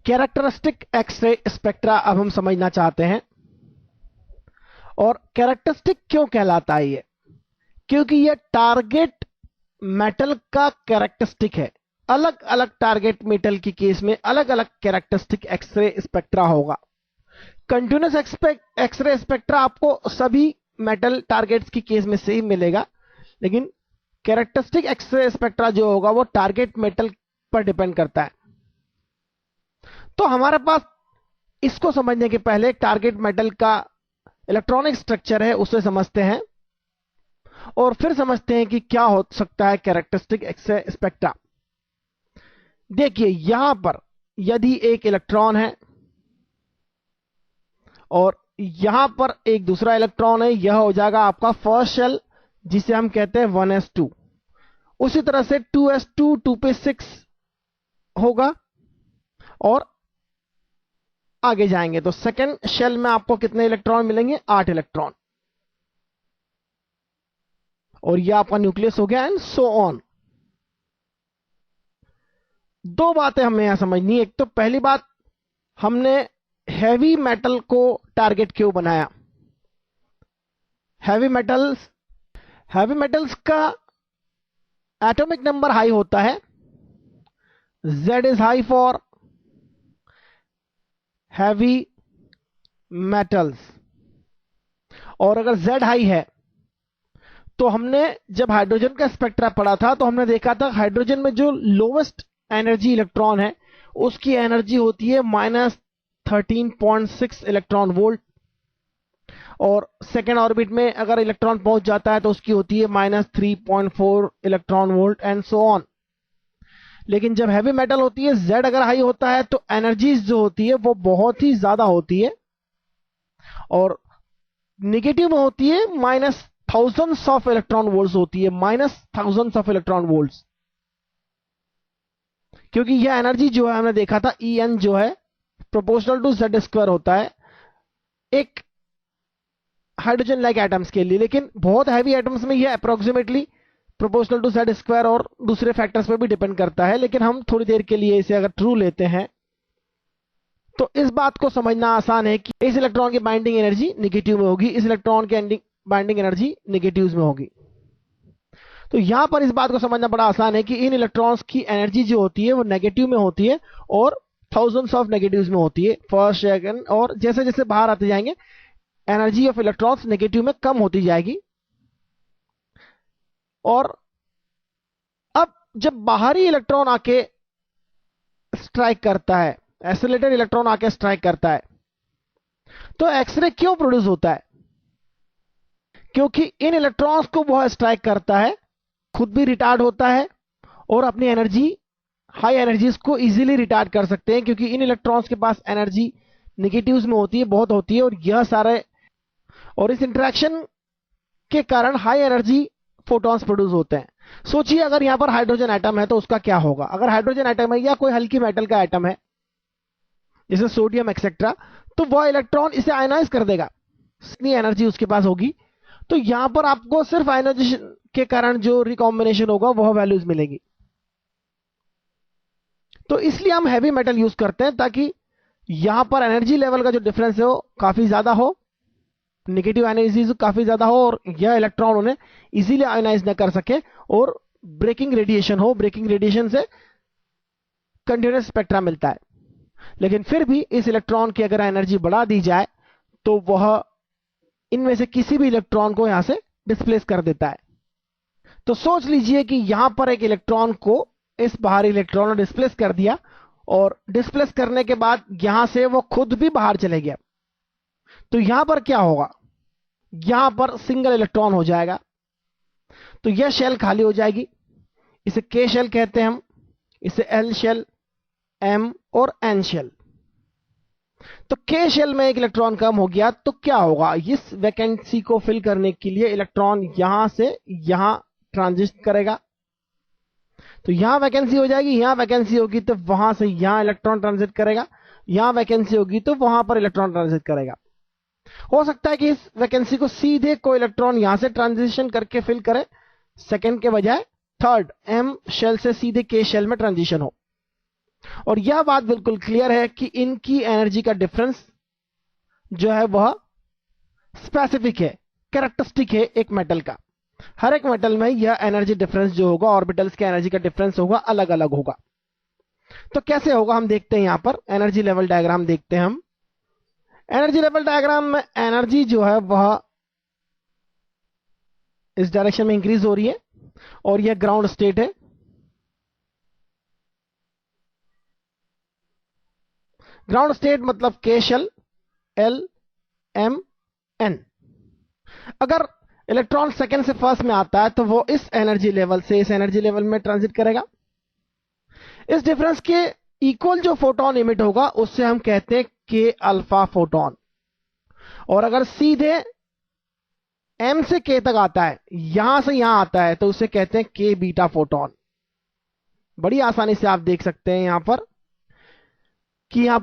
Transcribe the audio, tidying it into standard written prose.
Characteristic x ray spectra अब हम समझना चाहते हैं। और कैरेक्टरिस्टिक क्यों कहलाता है ये? क्योंकि ये टारगेट मेटल का कैरेक्टरिस्टिक है। अलग अलग टारगेट मेटल की केस में अलग अलग कैरेक्टरिस्टिक एक्सरे स्पेक्ट्रा होगा। कंटिन्यूस एक्सरे स्पेक्ट्रा आपको सभी मेटल टारगेट्स की केस में से ही मिलेगा, लेकिन कैरेक्टरिस्टिक एक्सरे स्पेक्ट्रा जो होगा वो टारगेट मेटल पर डिपेंड करता है। तो हमारे पास इसको समझने के पहले टारगेट मेटल का इलेक्ट्रॉनिक स्ट्रक्चर है उसे समझते हैं और फिर समझते हैं कि क्या हो सकता है कैरेक्टरिस्टिक एक्सरे स्पेक्ट्रा। देखिए यहां पर यदि एक इलेक्ट्रॉन है और यहां पर एक दूसरा इलेक्ट्रॉन है, यह हो जाएगा आपका फर्स्ट शेल जिसे हम कहते हैं 1s2। उसी तरह से 2s2 2 पे 6 होगा और आगे जाएंगे तो सेकेंड शेल में आपको कितने इलेक्ट्रॉन मिलेंगे? 8 इलेक्ट्रॉन। और यह आपका न्यूक्लियस हो गया एंड सो ऑन। दो बातें हमें यहां समझनी है। एक तो पहली बात, हमने हैवी मेटल को टारगेट क्यों बनाया? हैवी मेटल्स का एटॉमिक नंबर हाई होता है। Z is high for heavy metals. और अगर Z हाई है तो हमने जब हाइड्रोजन का स्पेक्ट्रा पढ़ा था तो हमने देखा था हाइड्रोजन में जो लोवेस्ट एनर्जी इलेक्ट्रॉन है उसकी एनर्जी होती है -13.6 इलेक्ट्रॉन वोल्ट। और सेकेंड ऑर्बिट में अगर इलेक्ट्रॉन पहुंच जाता है तो उसकी होती है -3.4 electron volt and so on. लेकिन जब हैवी मेटल होती है, Z अगर हाई होता है तो एनर्जीज जो होती है वो बहुत ही ज्यादा होती है और निगेटिव में होती है -thousands ऑफ इलेक्ट्रॉन वोल्ट्स होती है, -thousands ऑफ इलेक्ट्रॉन वोल्ट्स। क्योंकि यह एनर्जी जो है हमने देखा था En जो है प्रोपोर्शनल टू Z² होता है एक हाइड्रोजन लाइक एटम्स के लिए। लेकिन बहुत हैवी एटम्स में यह अप्रोक्सीमेटली प्रोपोर्शनल टू Z² और दूसरे फैक्टर्स पर भी डिपेंड करता है। लेकिन हम थोड़ी देर के लिए इसे अगर ट्रू लेते हैं तो इस बात को समझना आसान है कि इस इलेक्ट्रॉन की बाइंडिंग एनर्जी निगेटिव में होगी, इस इलेक्ट्रॉन की बाइंडिंग एनर्जी निगेटिव में होगी। तो यहां पर इस बात को समझना बड़ा आसान है कि इन इलेक्ट्रॉन्स की एनर्जी जो होती है वो नेगेटिव में होती है और थाउजेंड्स ऑफ नेगेटिव्स में होती है फर्स्ट सेकंड। और जैसे जैसे बाहर आते जाएंगे एनर्जी ऑफ इलेक्ट्रॉन्स नेगेटिव में कम होती जाएगी। और अब जब बाहरी इलेक्ट्रॉन आके स्ट्राइक करता है, एक्सेलरेटेड इलेक्ट्रॉन आके स्ट्राइक करता है, तो एक्सरे क्यों प्रोड्यूस होता है? क्योंकि इन इलेक्ट्रॉन्स को वह स्ट्राइक करता है, खुद भी रिटार्ड होता है और अपनी एनर्जी हाई एनर्जीज को इजीली रिटार्ड कर सकते हैं क्योंकि इन इलेक्ट्रॉन्स के पास एनर्जी निगेटिव्स में होती है, बहुत होती है। और यह सारे और इस इंटरेक्शन के कारण हाई एनर्जी फोटॉन्स प्रोड्यूस होते हैं। सोचिए अगर यहां पर हाइड्रोजन एटम है तो उसका क्या होगा? अगर हाइड्रोजन एटम है या कोई हल्की मेटल का एटम है जैसे सोडियम एक्सेट्रा, तो वह इलेक्ट्रॉन इसे आयनाइज कर देगा, इतनी एनर्जी उसके पास होगी। तो यहां पर आपको सिर्फ आयनाइजेशन के कारण जो रिकॉम्बिनेशन होगा वह वैल्यूज मिलेगी। तो इसलिए हम हैवी मेटल यूज करते हैं ताकि यहां पर एनर्जी लेवल का जो डिफरेंस है वो काफी ज्यादा हो, नेगेटिव एनर्जी काफी ज्यादा हो और यह इलेक्ट्रॉन उन्हें इजीली आयनाइज न कर सके और ब्रेकिंग रेडिएशन हो। ब्रेकिंग रेडिएशन से कंटीन्यूअस स्पेक्ट्रा मिलता है। लेकिन फिर भी इस इलेक्ट्रॉन की अगर एनर्जी बढ़ा दी जाए तो वह इनमें से किसी भी इलेक्ट्रॉन को यहां से डिस्प्लेस कर देता है। तो सोच लीजिए कि यहां पर एक इलेक्ट्रॉन को इस बाहरी इलेक्ट्रॉन ने डिस्प्लेस कर दिया और डिस्प्लेस करने के बाद यहां से वो खुद भी बाहर चले गया। तो यहां पर क्या होगा? यहां पर सिंगल इलेक्ट्रॉन हो जाएगा, तो यह शेल खाली हो जाएगी। इसे K शेल कहते हैं हम, इसे L शेल, M और N शेल। तो K शेल में एक इलेक्ट्रॉन कम हो गया तो क्या होगा? इस वैकेंसी को फिल करने के लिए इलेक्ट्रॉन यहां से यहां ट्रांजिट करेगा। तो यहां वैकेंसी हो जाएगी, यहां वैकेंसी होगी तो वहां से यहां इलेक्ट्रॉन ट्रांजिट करेगा, यहां वैकेंसी होगी तो वहां पर इलेक्ट्रॉन ट्रांजिट करेगा। हो सकता है कि इस वैकेंसी को सीधे कोई इलेक्ट्रॉन यहां से ट्रांजिशन करके फिल करे, सेकंड के बजाय थर्ड M शेल से सीधे K शेल में ट्रांजिशन हो। और यह बात बिल्कुल क्लियर है कि इनकी एनर्जी का डिफरेंस जो है वह स्पेसिफिक है, कैरेक्टरिस्टिक है एक मेटल का। हर एक मेटल में यह एनर्जी डिफरेंस जो होगा, ऑर्बिटल्स के एनर्जी का डिफरेंस होगा, अलग अलग होगा। तो कैसे होगा हम देखते हैं। यहां पर एनर्जी लेवल डायग्राम देखते हैं हम। एनर्जी लेवल डायग्राम में एनर्जी जो है वह इस डायरेक्शन में इंक्रीज हो रही है और यह ग्राउंड स्टेट है। ग्राउंड स्टेट मतलब के शेल एल एम एन। अगर इलेक्ट्रॉन सेकंड से फर्स्ट में आता है तो वो इस एनर्जी लेवल से इस एनर्जी लेवल में ट्रांजिट करेगा। इस डिफरेंस के इक्वल जो फोटोन इमिट होगा उससे हम कहते हैं के अल्फा फोटोन। और अगर सीधे एम से के तक आता है, यहां से यहां आता है, तो उसे कहते हैं के बीटा फोटोन। बड़ी आसानी से आप देख सकते हैं यहां पर कि यहां